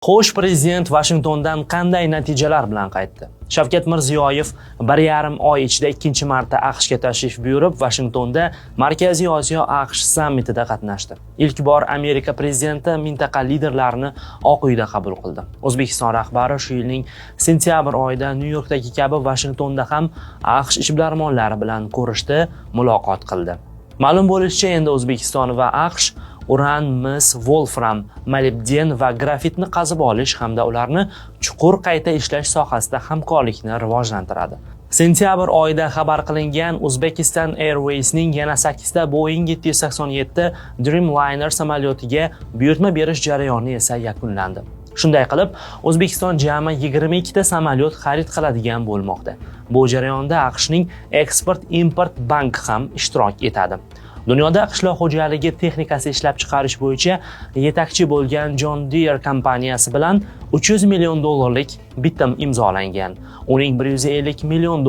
Xo'sh, prezident Vashingtondan qanday natijalar bilan qaytdi? Shavkat Mirziyoyev 1,5 oy ichida ikkinchi marta AQShga tashrif buyurib, Vashingtonda Markaziy Osiyo AQSh sammitida qatnashdi. İlk bor Amerika prezidenti mintaqa liderlarini Oq uyda qabul qildi. O'zbekiston rahbari shu yilning sentyabr oyida Nyu-Yorkdagi kabi Vashingtonda ham AQSh ishbilarmonlari bilan ko'rishdi, muloqot qildi. Ma'lum bo'lishicha, endi O'zbekiston va AQSh uran, mis, wolfram, molibden va grafitni qazib olish hamda ularni chuqur qayta ishlash sohasida hamkorlikni rivojlantiradi. Sentyabr oyida xabar qilingan Uzbekistan Airways'ning yana 8 ta Boeing 787 Dreamliner samolyotiga buyurtma berish jarayoni esa yakunlandi. Shunday qilib, O'zbekiston jami 22 ta samolyot xarid qiladigan bo'lmoqda. Bu jarayonda AQShning Export-Import Bank ham ishtirok etadi. Dunyoda qishloq xo'jaligi texnikasi ishlab chiqarish bo'yicha yetakchi bo'lgan John Deere kompaniyasi bilan $300 million bitim imzolangan. Uning $150 million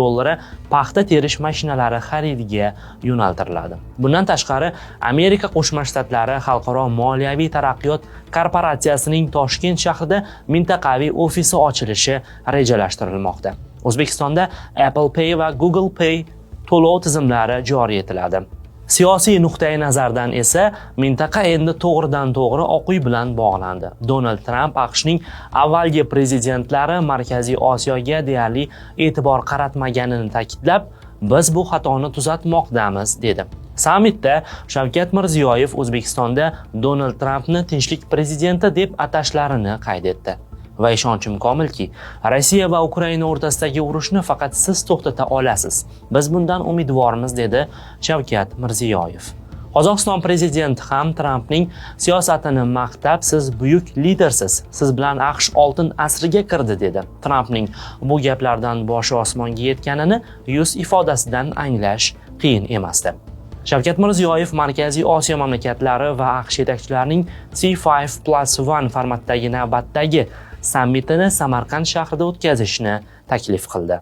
paxta terish mashinalari xaridiga yo'naltiriladi. Bundan tashqari, Amerika Qo'shma Shtatlari Xalqaro moliyaviy taraqqiyot korporatsiyasining Toshkent shahrida mintaqaviy ofisi ochilishi rejalashtirilmoqda. O'zbekistonda Apple Pay va Google Pay to'lov tizimlari joriy etiladi. Siyosiy nuqtai nazardan esa mintaqa endi to'g'ridan-to'g'ri Oq uy bilan bog'landi. Donald Trump AQShning avvalgi prezidentlari Markaziy Osiyoga deyarli e'tibor qaratmaganini ta'kidlab, biz bu xatoni tuzatmoqdamiz dedi. Sammitda Shavkat Mirziyoyev O'zbekistonda Donald Trampni tinchlik prezidenti deb atashlarini qayd etdi. Va ishonchim komilki, Rossiya va Ukraina o'rtasidagi urushni faqat siz to'xtata olasiz. Biz bundan umidvormiz dedi Shavkat Mirziyoyev. Qozog'iston prezidenti ham Trampning siyosatini maqtab, siz buyuk lidersiz, siz bilan AQSh oltin asriga kirdi dedi. Trampning bu gaplardan boshi osmonga yetganini yuz ifodasidan anglash qiyin emasdi. Shavkat Mirziyoyev Markaziy Osiyo mamlakatlari va AQSh yetakchilarining C5+1 formatdagi navbatdagi sammitini Samarqand shahrida o'tkazishni taklif qildi.